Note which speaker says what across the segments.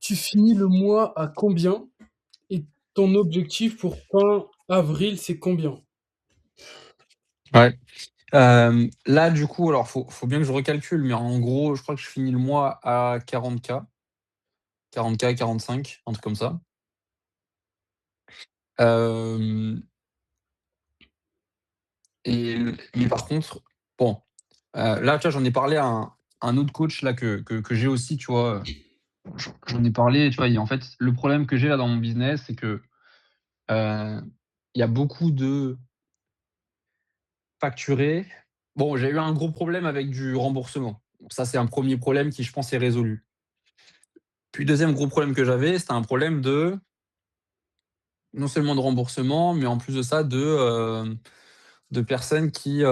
Speaker 1: Tu finis le mois à combien et ton objectif pour fin avril, c'est combien?
Speaker 2: Ouais. Là, du coup, alors faut bien que je recalcule, mais en gros, je crois que je finis le mois à 40K, 45, un truc comme ça. Hem mais par contre, bon, là, tu vois, j'en ai parlé à un autre coach là que j'ai aussi, tu vois? J'en ai parlé, tu vois? Et en fait, le problème que j'ai là dans mon business, c'est que, heu, il y a beaucoup de facturés. Bon, j'ai eu un gros problème avec du remboursement. Donc ça, c'est un premier problème qui, je pense, est résolu. Puis deuxième gros problème que j'avais, c'était un problème de non seulement de remboursement, mais en plus de ça, de personnes qui,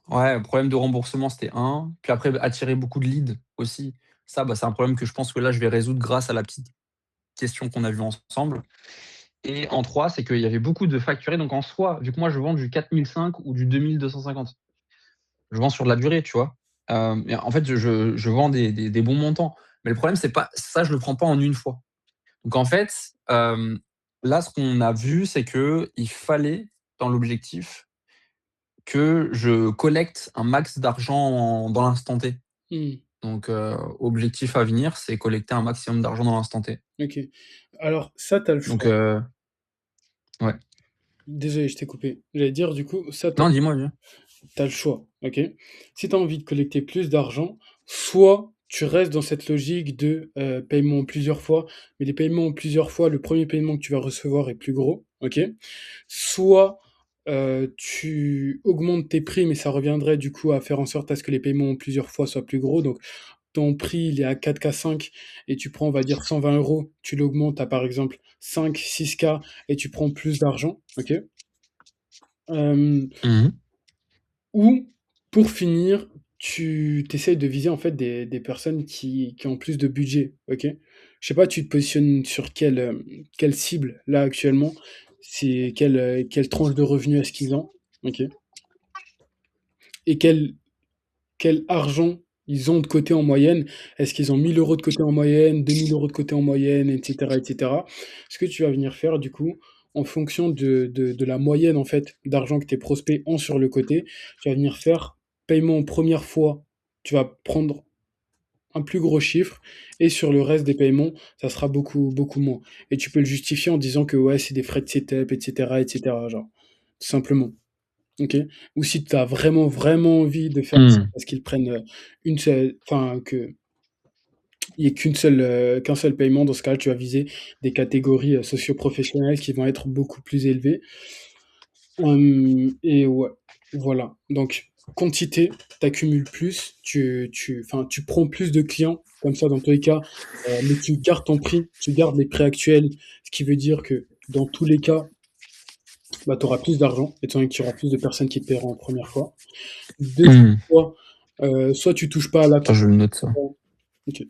Speaker 2: ouais, problème de remboursement, c'était un. Puis après, attirer beaucoup de leads aussi. Ça, bah, c'est un problème que je pense que là, je vais résoudre grâce à la petite question qu'on a vue ensemble. Et en 3, c'est qu'il y avait beaucoup de facturés. Donc en soi, vu que moi, je vends du 4 500 ou du 2 250, je vends sur de la durée, tu vois? Mais en fait, je vends des bons montants. Mais le problème, c'est pas ça, je le prends pas en une fois. Donc en fait, là, ce qu'on a vu, c'est qu'il fallait, dans l'objectif, que je collecte un max d'argent dans l'instant T.
Speaker 1: Mmh,
Speaker 2: Donc objectif à venir, c'est collecter un maximum d'argent dans l'instant T.
Speaker 1: OK. Alors ça, tu as le
Speaker 2: Donc
Speaker 1: choix.
Speaker 2: ouais.
Speaker 1: Désolé, je t'ai coupé. J'allais dire du coup, ça,
Speaker 2: Non, dis-moi, dis-moi.
Speaker 1: tu as le choix, OK? Si tu as envie de collecter plus d'argent, soit tu restes dans cette logique de, paiement en plusieurs fois, mais les paiements en plusieurs fois, le premier paiement que tu vas recevoir est plus gros, OK? Soit, tu augmentes tes prix, mais ça reviendrait du coup à faire en sorte à ce que les paiements en plusieurs fois soient plus gros. Donc ton prix, il est à 4K 5 et tu prends, on va dire 120 €, tu l'augmentes à par exemple 5-6K et tu prends plus d'argent, OK? Hem,
Speaker 2: Mmh.
Speaker 1: ou pour finir, tu essayes de viser en fait des personnes qui ont plus de budget, OK? Je sais pas, tu te positionnes sur quelle cible là actuellement? C'est quelle tranche de revenus est-ce qu'ils ont? OK? Et quel argent ils ont de côté en moyenne? Est-ce qu'ils ont 1 000 € de côté en moyenne, 2 000 € de côté en moyenne, et cetera, et cetera? Ce que tu vas venir faire du coup, en fonction de la moyenne en fait d'argent que tes prospects ont sur le côté, tu vas venir faire paiement en première fois, tu vas prendre un plus gros chiffre et sur le reste des paiements, ça sera beaucoup, beaucoup moins et tu peux le justifier en disant que ouais, c'est des frais de setup et cetera, genre, tout simplement. OK. Ou si tu as vraiment, vraiment envie de faire ça
Speaker 2: Mmh.
Speaker 1: parce qu'ils prennent, une seule enfin, qu'il y ait qu'un seul paiement, dans ce cas-là, tu vas viser des catégories, socio-professionnelles qui vont être beaucoup plus élevées. Et ouais, voilà. Donc quantité, tu accumules plus, tu prends plus de clients, comme ça dans tous les cas, mais tu gardes ton prix, tu gardes les prix actuels, ce qui veut dire que dans tous les cas, bah, tu auras plus d'argent, étant donné qu'il y aura plus de personnes qui te paieront en première fois. Deuxième
Speaker 2: Mmh.
Speaker 1: fois, soit tu touches pas à la
Speaker 2: Attends, je me note ça.
Speaker 1: OK.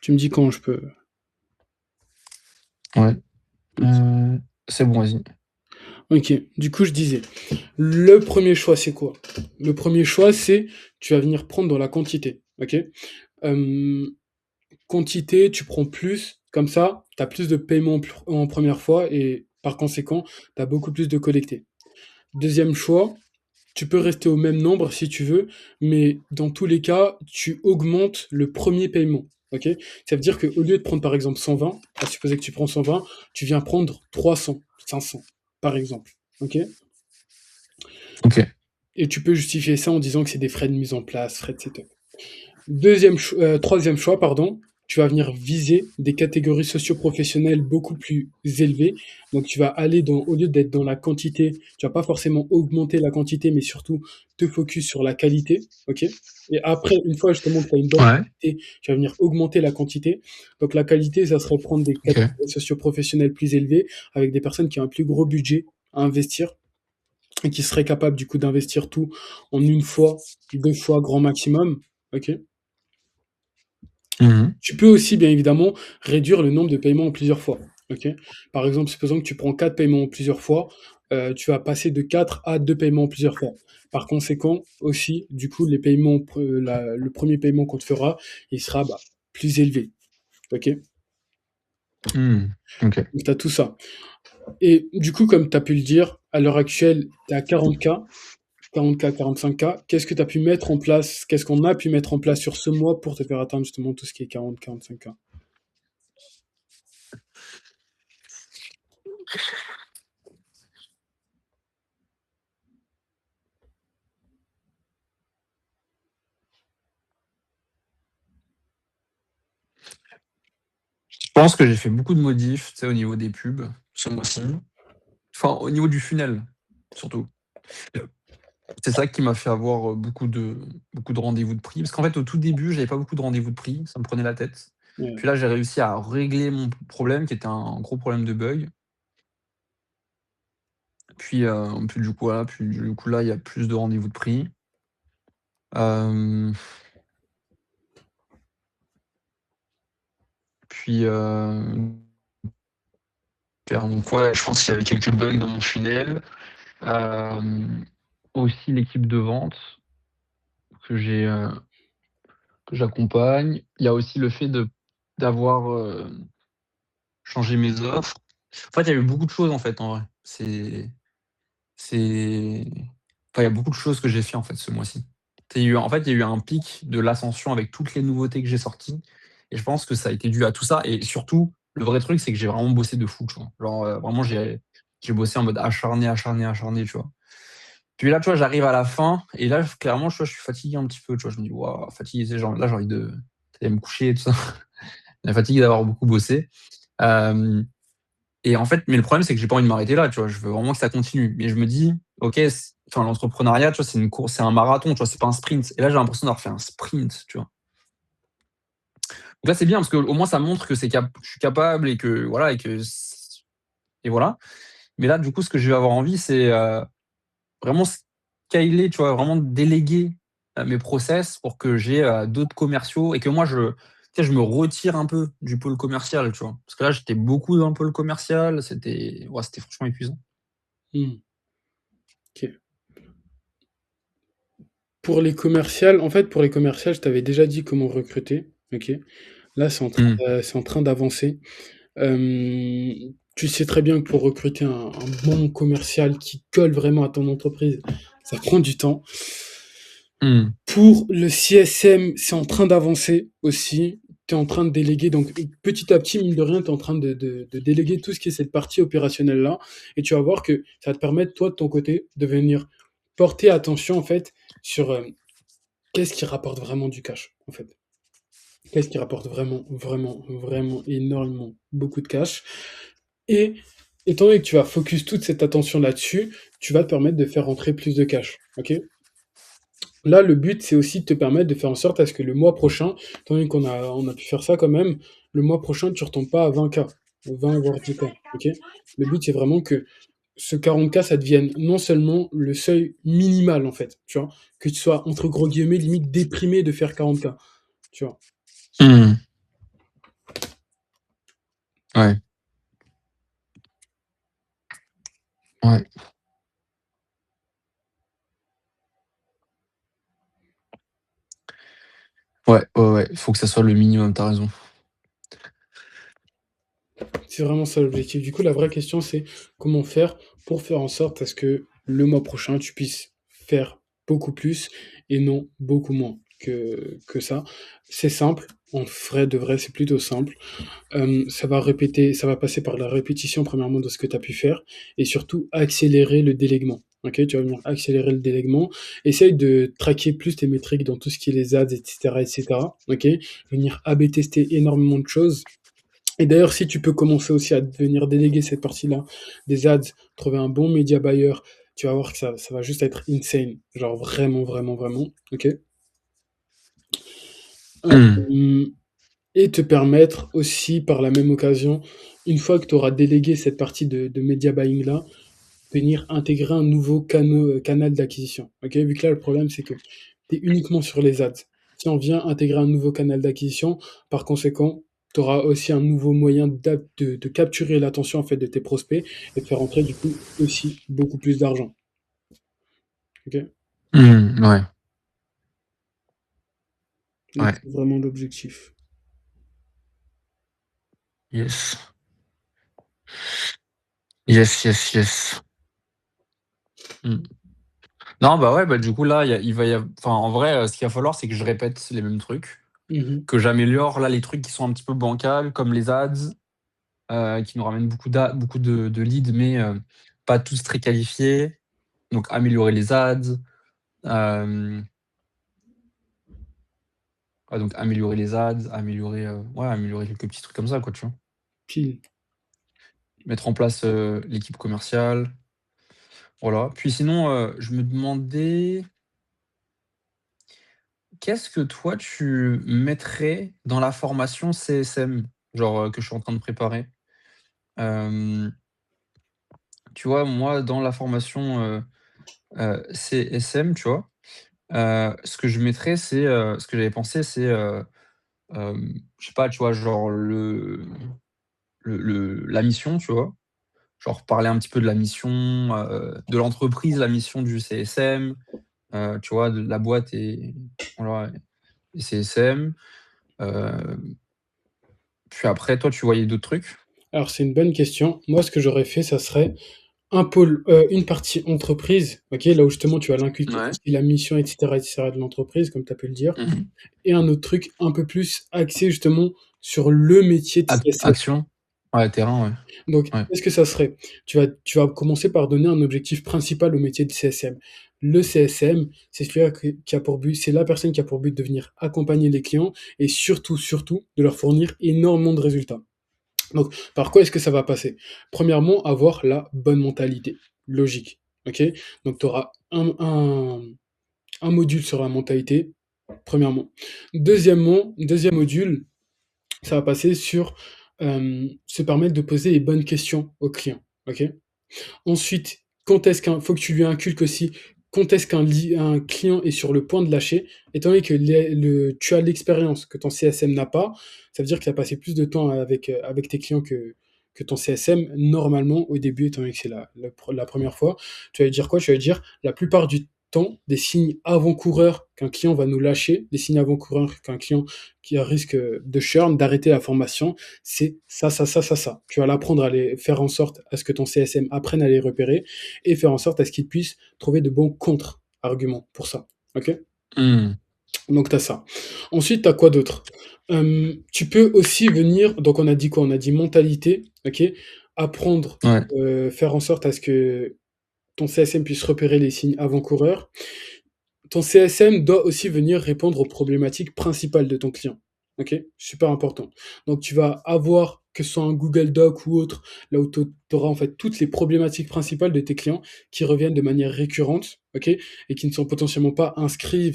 Speaker 1: Tu me dis quand je peux
Speaker 2: Ouais.
Speaker 1: OK.
Speaker 2: C'est bon, vas-y.
Speaker 1: OK. Du coup, je disais, le premier choix, c'est quoi? Le premier choix, c'est tu vas venir prendre dans la quantité, OK? Hem, quantité, tu prends plus, comme ça, tu as plus de paiements en première fois et par conséquent, tu as beaucoup plus de collectés. Deuxième choix, tu peux rester au même nombre si tu veux, mais dans tous les cas, tu augmentes le premier paiement, OK? Ça veut dire qu'au lieu de prendre, par exemple, 120, à supposer que tu prends 120, tu viens prendre 300, 500, par exemple, OK?
Speaker 2: OK.
Speaker 1: Et tu peux justifier ça en disant que c'est des frais de mise en place, frais de setup. 3e choix, pardon, tu vas venir viser des catégories socio-professionnelles beaucoup plus élevées. Donc tu vas aller au lieu d'être dans la quantité, tu vas pas forcément augmenter la quantité, mais surtout te focus sur la qualité, OK? Et après, une fois justement que tu as une bonne
Speaker 2: Ouais.
Speaker 1: qualité, tu vas venir augmenter la quantité. Donc la qualité, ça serait prendre des
Speaker 2: OK.
Speaker 1: catégories socio-professionnelles plus élevées, avec des personnes qui ont un plus gros budget à investir et qui seraient capables du coup d'investir tout en une fois, 2 fois grand maximum, OK?
Speaker 2: Mmh.
Speaker 1: Tu peux aussi, bien évidemment, réduire le nombre de paiements en plusieurs fois, OK? Par exemple, supposons que tu prends 4 paiements en plusieurs fois, tu vas passer de 4 à 2 paiements en plusieurs fois. Par conséquent, aussi, du coup, les paiements, le premier paiement qu'on te fera, il sera bah, plus élevé. Ok?
Speaker 2: Mmh. OK.
Speaker 1: Donc, tu as tout ça. Et du coup, comme tu as pu le dire, à l'heure actuelle, tu es à 40K, 40K, 45K. Qu'est-ce que tu as pu mettre en place? Qu'est-ce qu'on a pu mettre en place sur ce mois pour te faire atteindre justement tout ce qui est 40, 45K?
Speaker 2: Je pense que j'ai fait beaucoup de modifs, tu sais, au niveau des pubs, ce mois-ci. Enfin, au niveau du funnel, surtout. C'est ça qui m'a fait avoir, beaucoup de rendez-vous de prix. Parce qu'en fait, au tout début, j'avais pas beaucoup de rendez-vous de prix, ça me prenait la tête.
Speaker 1: Ouais.
Speaker 2: Puis là, j'ai réussi à régler mon problème qui était un gros problème de bug. Puis du coup, voilà, puis du coup, là, il y a plus de rendez-vous de prix. Hem, puis, donc ouais, je pense qu'il y avait quelques bugs dans mon funnel. Hem, Aussi l'équipe de vente que j'ai, que j'accompagne. Il y a aussi le fait d'avoir, changé mes offres. En fait, il y a eu beaucoup de choses, en fait, en vrai. C'est enfin, il y a beaucoup de choses que j'ai fait, en fait, ce mois-ci. Il y a eu un pic de l'ascension avec toutes les nouveautés que j'ai sorties et je pense que ça a été dû à tout ça et surtout, le vrai truc, c'est que j'ai vraiment bossé de fou, tu vois? Genre, vraiment, j'ai bossé en mode acharné, acharné, acharné, tu vois? Puis là, tu vois, j'arrive à la fin et là, clairement, tu vois, je suis fatigué un petit peu, tu vois? Je me dis: «Waouh, fatigué», tu sais, genre, là, j'ai envie d'aller me coucher et tout ça. Fatigué d'avoir beaucoup bossé. Hem Et en fait, mais le problème, c'est que j'ai pas envie de m'arrêter là, tu vois? Je veux vraiment que ça continue. Mais je me dis: «OK, enfin, l'entrepreneuriat, tu vois, c'est une course, c'est un marathon, tu vois? C'est pas un sprint». Et là, j'ai l'impression d'avoir fait un sprint, tu vois? Donc là, c'est bien parce qu'au moins, ça montre que je suis capable et que voilà et voilà. Mais là, du coup, ce que je vais avoir envie, c'est, vraiment scaler, tu vois? Vraiment déléguer, mes process pour que j'ai, d'autres commerciaux et que moi, tu sais, je me retire un peu du pôle commercial, tu vois? Parce que là, j'étais beaucoup dans le pôle commercial, c'était franchement épuisant.
Speaker 1: Hmm. Ok. Pour les commerciales, en fait, pour les commerciales, je t'avais déjà dit comment recruter. Ok. Là,
Speaker 2: Mmh.
Speaker 1: c'est en train d'avancer. Tu sais très bien que pour recruter un bon commercial qui colle vraiment à ton entreprise, ça prend du temps.
Speaker 2: Mmh.
Speaker 1: Pour le CSM, c'est en train d'avancer aussi. Tu es en train de déléguer, donc petit à petit, mine de rien, tu es en train de déléguer tout ce qui est cette partie opérationnelle-là. Et tu vas voir que ça va te permettre, toi, de ton côté, de venir porter attention, en fait, sur qu'est-ce qui rapporte vraiment du cash, en fait. Qu'est-ce qui rapporte vraiment, vraiment, vraiment énormément, beaucoup de cash. Et étant donné que tu vas focus toute cette attention là-dessus, tu vas te permettre de faire rentrer plus de cash. Ok. Là, le but, c'est aussi de te permettre de faire en sorte à ce que le mois prochain, étant donné on a pu faire ça quand même, le mois prochain, tu ne retombes pas à 20K, 20 voire 10K. Ok. Le but, c'est vraiment que ce 40K, ça devienne non seulement le seuil minimal, en fait, tu vois, que tu sois, entre gros guillemets, limite déprimé de faire 40K, tu vois.
Speaker 2: Mmh. Ouais, ouais. Ouais, ouais, ouais, il faut que ça soit le minimum, tu as raison.
Speaker 1: C'est vraiment ça l'objectif. Du coup, la vraie question, c'est comment faire pour faire en sorte à ce que le mois prochain, tu puisses faire beaucoup plus et non beaucoup moins que ça. C'est simple. En vrai de vrai, c'est plutôt simple. Ça va passer par la répétition, premièrement, de ce que tu as pu faire et surtout accélérer le délèguement. Ok, tu vas venir accélérer le délèguement. Essaye de traquer plus tes métriques dans tout ce qui est les ads, etc., etc. Ok, venir A/B tester énormément de choses et d'ailleurs, si tu peux commencer aussi à venir déléguer cette partie-là des ads, trouver un bon média buyer, tu vas voir que ça va juste être insane. Genre vraiment, vraiment, vraiment. Ok.
Speaker 2: Mmh.
Speaker 1: Euh, et te permettre aussi, par la même occasion, une fois que tu auras délégué cette partie de media buying-là, venir intégrer un nouveau canal d'acquisition. Ok. Vu que là, le problème, c'est que tu es uniquement sur les ads. Si on vient intégrer un nouveau canal d'acquisition, par conséquent, tu auras aussi un nouveau moyen de capturer l'attention en fait, de tes prospects et de faire entrer du coup aussi beaucoup plus d'argent. Ok.
Speaker 2: Ouais,
Speaker 1: Donc
Speaker 2: ouais.
Speaker 1: c'est vraiment l'objectif.
Speaker 2: Yes. Yes, yes, yes. Mmh. Non, bah, ouais, bah, du coup, là, il va y av enfin, en vrai, ce qu'il va falloir, c'est que je répète les mêmes trucs,
Speaker 1: Mmh.
Speaker 2: que j'améliore, là, les trucs qui sont un petit peu bancals, comme les ads, qui nous ramènent beaucoup de leads, mais pas tous très qualifiés. Donc améliorer les ads, hem, ouais, donc améliorer les ads, améliorer, ouais, améliorer quelques petits trucs comme ça, quoi, tu vois?
Speaker 1: Pile.
Speaker 2: Mettre en place, l'équipe commerciale, voilà. Puis sinon, je me demandais, qu'est-ce que toi tu mettrais dans la formation CSM? Genre, que je suis en train de préparer? Hem, Tu vois, moi, dans la formation, CSM, tu vois? Ce que je mettrais, c'est, ce que j'avais pensé, c'est, je sais pas, tu vois, genre la mission, tu vois? Genre parler un petit peu de la mission, de l'entreprise, la mission du CSM, tu vois? De la boîte et voilà et CSM. Hem, Puis après, toi, tu voyais d'autres trucs?
Speaker 1: Alors c'est une bonne question. Moi, ce que j'aurais fait, ça serait un pôle, une partie entreprise, OK? Là où justement tu vas l'inculquer tout
Speaker 2: Ouais.
Speaker 1: ce qui est la mission et cetera de l'entreprise, comme tu as pu le dire,
Speaker 2: Mmh.
Speaker 1: et un autre truc un peu plus axé justement sur le métier de CSM.
Speaker 2: Action? Ouais, terrain, ouais.
Speaker 1: Donc,
Speaker 2: Ouais.
Speaker 1: qu'est-ce que ça serait? Tu vas commencer par donner un objectif principal au métier de CSM. Le CSM, c'est celui qui a pour but, c'est la personne qui a pour but de venir accompagner les clients et surtout, surtout, de leur fournir énormément de résultats. Donc, par quoi est-ce que ça va passer? Premièrement, avoir la bonne mentalité. Logique. OK? Donc, tu auras un module sur la mentalité, premièrement. Deuxièmement, deuxième module, ça va passer sur se permettre de poser les bonnes questions au client. OK? Ensuite, quand est-ce qu'un faut que tu lui inculques aussi quand est-ce un client est sur le point de lâcher, étant donné que tu as l'expérience que ton CSM n'a pas, ça veut dire que tu as passé plus de temps avec tes clients que ton CSM, normalement, au début, étant donné que c'est la première fois. Tu vas dire quoi? Tu vas dire la plupart du temps, des signes avant-coureurs qu'un client va nous lâcher, des signes avant-coureurs qu'un client qui a risque de churn, d'arrêter la formation, c'est ça, ça, ça, ça, ça. Tu vas l'apprendre à les faire en sorte à ce que ton CSM apprenne à les repérer et faire en sorte à ce qu'il puisse trouver de bons contre-arguments pour ça. OK?
Speaker 2: Mmh.
Speaker 1: Donc tu as ça. Ensuite, tu as quoi d'autre? Tu peux aussi venir donc on a dit quoi? On a dit mentalité, OK? Apprendre,
Speaker 2: Ouais.
Speaker 1: faire en sorte à ce que ton CSM puisse repérer les signes avant-coureurs. Ton CSM doit aussi venir répondre aux problématiques principales de ton client. OK? Super important. Donc tu vas avoir, que ce soit un Google Doc ou autre, là où tu auras en fait toutes les problématiques principales de tes clients qui reviennent de manière récurrente, OK? Et qui ne sont potentiellement pas inscrits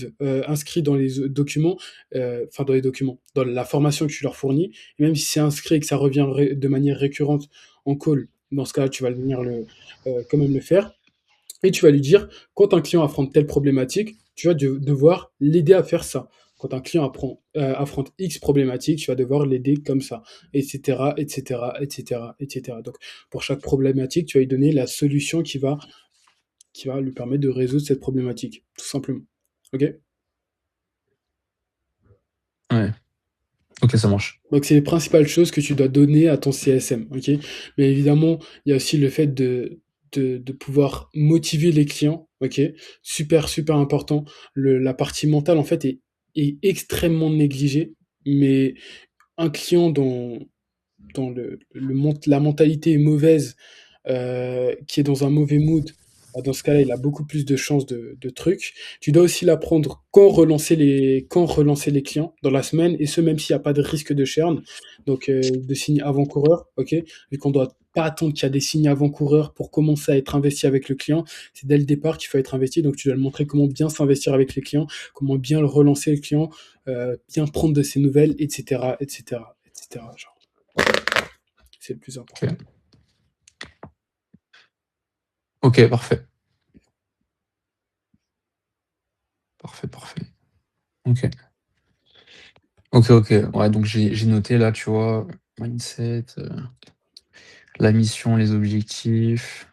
Speaker 1: dans les documents, enfin dans les documents, dans la formation que tu leur fournis. Et même si c'est inscrit et que ça revient de manière récurrente en call, dans ce cas-là, tu vas venir quand même le faire. Et tu vas lui dire, quand un client affronte telle problématique, tu vas devoir l'aider à faire ça. Quand un client affronte X problématique, tu vas devoir l'aider comme ça, etc., etc., etc., etc. Donc, pour chaque problématique, tu vas lui donner la solution qui va lui permettre de résoudre cette problématique, tout simplement. OK?
Speaker 2: Ouais. OK, ça marche.
Speaker 1: Donc, c'est les principales choses que tu dois donner à ton CSM. OK? Mais évidemment, il y a aussi le fait de pouvoir motiver les clients. OK? Super, super important. La partie mentale, en fait, est extrêmement négligée. Mais un client dont la mentalité est mauvaise, qui est dans un mauvais mood, bah, dans ce cas-là, il a beaucoup plus de chances de trucs. Tu dois aussi l'apprendre quand relancer les clients dans la semaine, et ce, même s'il y a pas de risque de churn, donc de signes avant-coureurs, OK? Vu qu'on doit pas attendre qu'il y a des signes avant-coureurs pour commencer à être investi avec le client. C'est dès le départ qu'il faut être investi, donc tu dois le montrer comment bien s'investir avec les clients, comment bien le relancer le client, bien prendre de ses nouvelles, et cetera, et cetera, et cetera, genre. C'est le plus important.
Speaker 2: OK. OK, parfait. Parfait, parfait. OK. OK, OK. Ouais, donc j'ai noté là, tu vois? Mindset, la mission, les objectifs.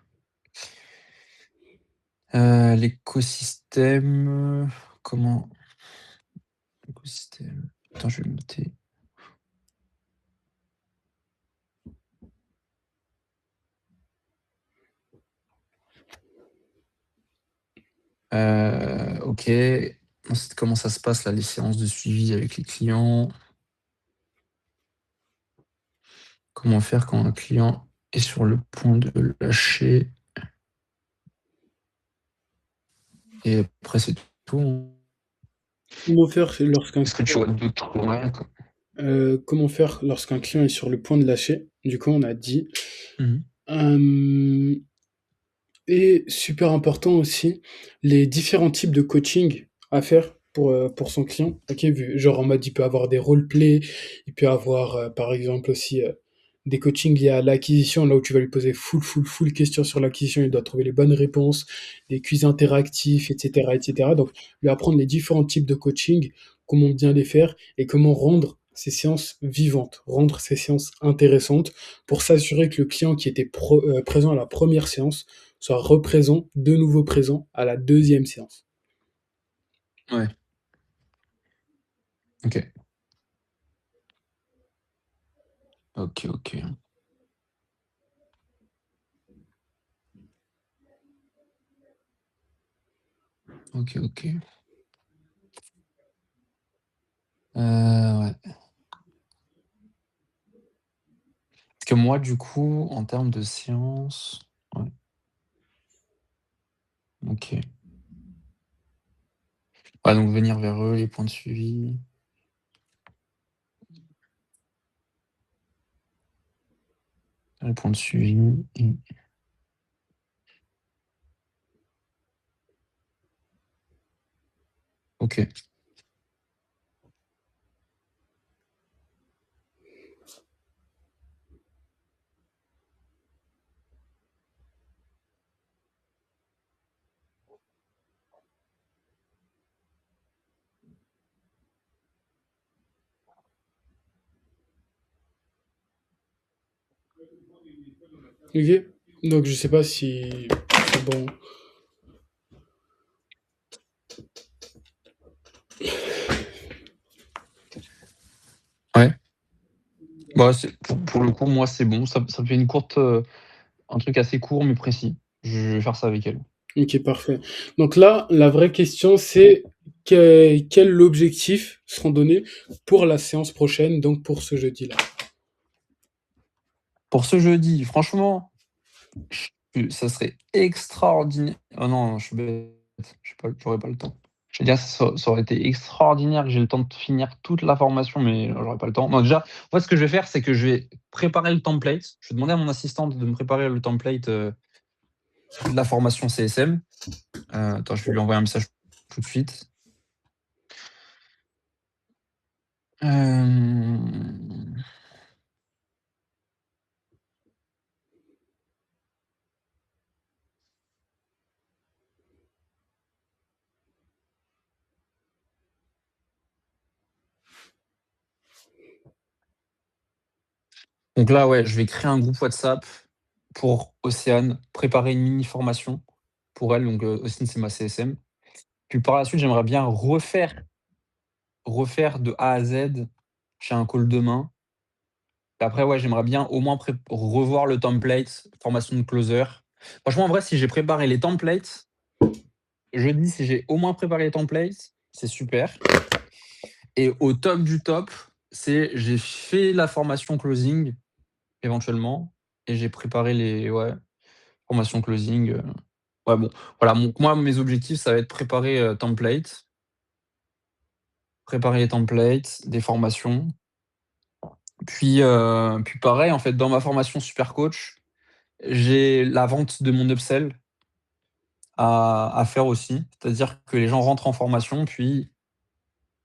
Speaker 2: L'écosystème, comment écosystème, attends, je vais le noter. OK. Ensuite, comment ça se passe là, les séances de suivi avec les clients? Comment faire quand un client est sur le point de lâcher? Et après c'est tout, hein.
Speaker 1: Comment faire lorsqu'un
Speaker 2: Est-ce que tu vois d'autres ouais,
Speaker 1: comment faire lorsqu'un client est sur le point de lâcher? Du coup, on a dit.
Speaker 2: mmh.
Speaker 1: Hem Et super important aussi, les différents types de coaching à faire pour son client. OK, vu genre en mode il peut avoir des role-play, il peut avoir, par exemple aussi, des coachings liés à l'acquisition, là où tu vas lui poser full questions sur l'acquisition, il doit trouver les bonnes réponses, des quiz interactifs et cetera et cetera. Donc lui apprendre les différents types de coaching, comment bien les faire et comment rendre ces séances vivantes, rendre ces séances intéressantes pour s'assurer que le client qui était présent à la première séance soit représent, de nouveau présent à la deuxième séance.
Speaker 2: Ouais, OK. OK, OK. OK, OK. Ouais. Parce que moi, du coup, en termes de séance ouais, OK. Ouais, donc venir vers eux, les points de suivi. Les points de suivi et OK.
Speaker 1: Ok. Donc je sais pas si c'est bon.
Speaker 2: Ouais. Bah, c'est pour le coup, moi, c'est bon. Ça me fait une courte, un truc assez court mais précis. Je vais faire ça avec elle.
Speaker 1: Ok, parfait. Donc là, la vraie question, c'est quel objectif seront donnés pour la séance prochaine, donc pour ce jeudi-là.
Speaker 2: Pour ce jeudi, franchement, ça serait extraordinaire oh non, je suis bête, j'aurais pas le temps. Je veux dire, ça aurait été extraordinaire que j'ai le temps de finir toute la formation, mais j'aurais pas le temps. Non, déjà, moi, ce que je vais faire, c'est que je vais préparer le template. Je vais demander à mon assistante de me préparer le template, de la formation CSM. Attends, je vais lui envoyer un message tout de suite. Hem Donc là, ouais, je vais créer un groupe WhatsApp pour Océane, préparer une mini formation pour elle, donc Océane, c'est ma CSM. Puis par la suite, j'aimerais bien refaire de A à Z. J'ai un call demain. Et après, ouais, j'aimerais bien au moins revoir le template, formation de closer. Franchement, en vrai, si j'ai préparé les templates, jeudi, si j'ai au moins préparé les templates, c'est super. Et au top du top, c'est j'ai fait la formation closing éventuellement et j'ai préparé les ouais, formation closing, ouais, bon, voilà, moi, mes objectifs, ça va être préparer les templates, des formations. Puis pareil, en fait, dans ma formation super coach, j'ai la vente de mon upsell à faire aussi. C'est-à-dire que les gens rentrent en formation, puis,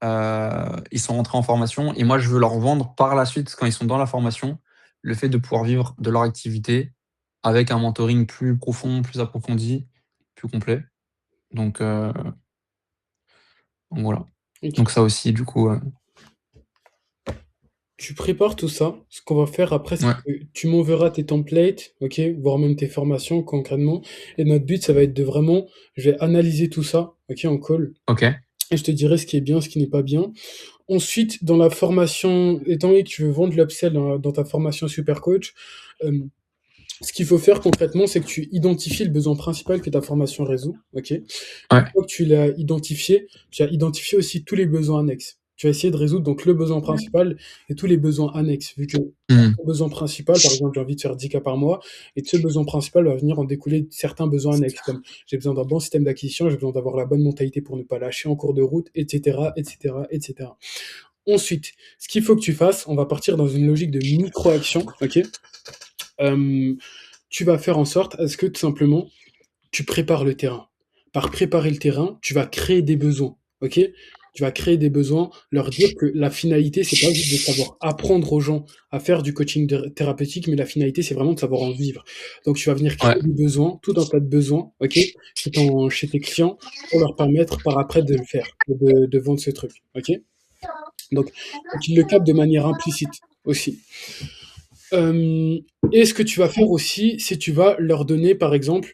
Speaker 2: ils sont rentrés en formation et moi, je veux leur vendre par la suite, quand ils sont dans la formation, le fait de pouvoir vivre de leur activité avec un mentoring plus profond, plus approfondi, plus complet. Donc, heu Donc voilà.
Speaker 1: Ok.
Speaker 2: Donc ça aussi du coup,
Speaker 1: Tu prépares tout ça. Ce qu'on va faire après, c'est
Speaker 2: Ouais,
Speaker 1: que tu m'enverras tes templates, ok, voire même tes formations concrètement. Et notre but, ça va être de vraiment, je vais analyser tout ça, ok, en call.
Speaker 2: OK,
Speaker 1: Et je te dirai ce qui est bien, ce qui n'est pas bien. Ensuite, dans la formation, étant donné que tu veux vendre l'upsell dans ta formation super coach, euh, ce qu'il faut faire concrètement, c'est que tu identifies le besoin principal que ta formation résout. Ok. Une
Speaker 2: ouais.
Speaker 1: fois que tu l'as identifié, tu as identifié aussi tous les besoins annexes. Tu vas essayer de résoudre donc le besoin principal et tous les besoins annexes. Vu que
Speaker 2: Mmh.
Speaker 1: le besoin principal, par exemple, j'ai envie de faire 10 cas par mois, et de ce besoin principal va venir en découler certains besoins annexes, comme j'ai besoin d'un bon système d'acquisition, j'ai besoin d'avoir la bonne mentalité pour ne pas lâcher en cours de route, etc., etc., etc. Ensuite, ce qu'il faut que tu fasses, on va partir dans une logique de micro-action, ok. Euh, Tu vas faire en sorte à ce que tout simplement tu prépares le terrain. Par préparer le terrain, tu vas créer des besoins, ok. Tu vas créer des besoins, leur dire que la finalité, c'est pas juste de savoir apprendre aux gens à faire du coaching thérapeutique, mais la finalité, c'est vraiment de savoir en vivre. Donc, tu vas venir
Speaker 2: Ouais,
Speaker 1: créer des besoins, tout un tas de besoins, ok, chez tes clients, pour leur permettre par après de le faire, de vendre ce truc, ok. Donc, faut qu'ils le captent de manière implicite aussi. Euh, et ce que tu vas faire aussi, c'est tu vas leur donner, par exemple,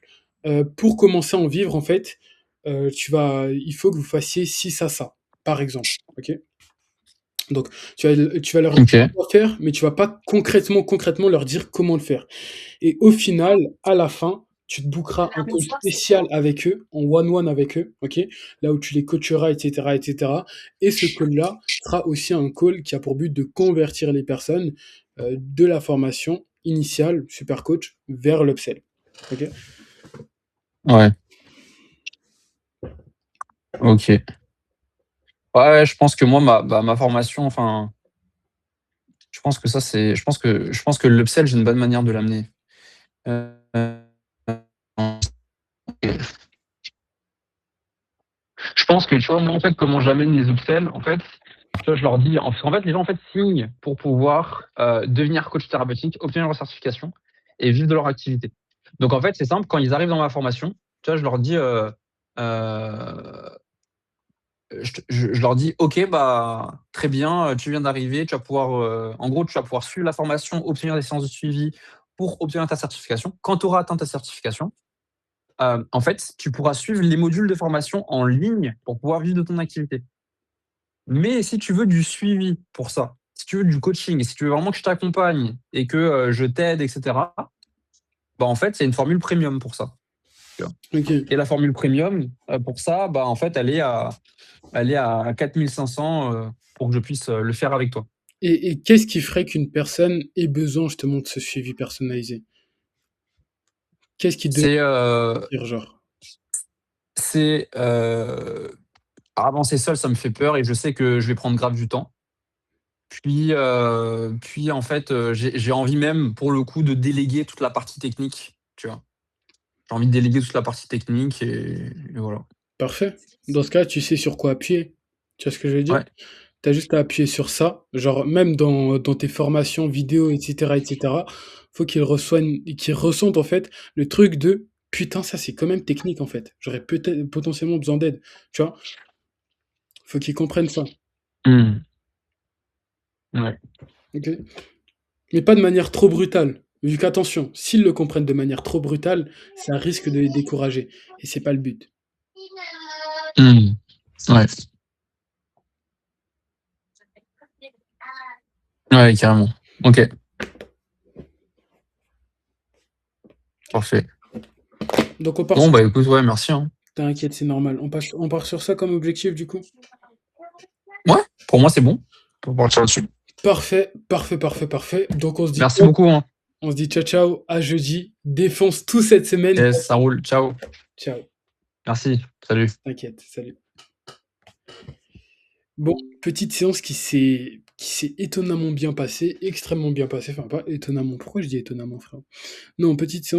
Speaker 1: pour commencer à en vivre, en fait, il faut que vous fassiez ci, ça, ça, par exemple. Ok. Donc, tu vas leur dire
Speaker 2: OK.
Speaker 1: quoi faire, mais tu vas pas concrètement leur dire comment le faire. Et au final, à la fin, tu te bookeras un call spécial avec eux, en one-one avec eux, ok? Là où tu les coacheras, etc., etc. Et ce call-là sera aussi un call qui a pour but de convertir les personnes de la formation initiale, super coach, vers l'upsell. Ok?
Speaker 2: Ouais, OK. Ouais, je pense que moi, ma formation, enfin, je pense que ça, c'est je pense que l'upsell, j'ai une bonne manière de l'amener. Heu, je pense que, tu vois, moi, en fait, comment j'amène les upsells, en fait, tu vois, je leur dis, en fait, les gens, en fait, signent pour pouvoir devenir coach thérapeutique, obtenir leur certification et vivre de leur activité. Donc, en fait, c'est simple, quand ils arrivent dans ma formation, tu vois, je leur dis, heu je leur dis: «OK, bah, très bien, tu viens d'arriver, tu vas pouvoir, en gros, tu vas pouvoir suivre la formation, obtenir des séances de suivi pour obtenir ta certification. Quand tu auras atteint ta certification, en fait, tu pourras suivre les modules de formation en ligne pour pouvoir vivre de ton activité. Mais si tu veux du suivi pour ça, si tu veux du coaching et si tu veux vraiment que je t'accompagne et que, je t'aide et cetera, bah, en fait, c'est une formule premium pour ça», tu vois?
Speaker 1: Ok.
Speaker 2: Et la formule premium, pour ça, bah, en fait, elle est à 4 500, pour que je puisse, le faire avec toi.
Speaker 1: Et qu'est-ce qui ferait qu'une personne ait besoin justement de ce suivi personnalisé? Qu'est-ce qui devrait
Speaker 2: C'est,
Speaker 1: dire, genre?
Speaker 2: c'est, avancer seul, ça me fait peur et je sais que je vais prendre grave du temps. Puis en fait, j'ai envie même pour le coup de déléguer toute la partie technique, tu vois? J'ai envie de déléguer toute la partie technique et voilà.
Speaker 1: Parfait. Dans ce cas, tu sais sur quoi appuyer. Tu vois ce que je veux dire?
Speaker 2: Ouais.
Speaker 1: Tu as juste à appuyer sur ça, genre même dans tes formations vidéo, et cetera, faut qu'ils ressentent en fait le truc de: «Putain, ça c'est quand même technique en fait, j'aurais peut-être potentiellement besoin d'aide», tu vois? Faut qu'ils comprennent ça,
Speaker 2: Mmh. Ouais.
Speaker 1: OK? Mais pas de manière trop brutale, vu qu'attention, s'ils le comprennent de manière trop brutale, ça risque de les décourager et c'est pas le but.
Speaker 2: Mmh. Ouais. Ouais, carrément. OK, parfait.
Speaker 1: Donc on part
Speaker 2: Bon,
Speaker 1: sur
Speaker 2: bah,
Speaker 1: ça.
Speaker 2: écoute, ouais, merci, hein.
Speaker 1: T'inquiète, c'est normal. On part sur ça comme objectif du coup?
Speaker 2: Ouais, pour moi, c'est bon. On peut partir là-dessus.
Speaker 1: Parfait, parfait, parfait, parfait. Donc on se dit
Speaker 2: Merci
Speaker 1: quoi?
Speaker 2: beaucoup, hein.
Speaker 1: On se dit ciao ciao, à jeudi. Défonce tout cette semaine.
Speaker 2: Yes, ça roule. Ciao.
Speaker 1: Ciao.
Speaker 2: Merci. Salut.
Speaker 1: T'inquiète, salut. Bon, petite séance qui s'est étonnamment bien passée, extrêmement bien passée. Enfin, pas étonnamment. Pourquoi je dis étonnamment, frère? Non, petite séance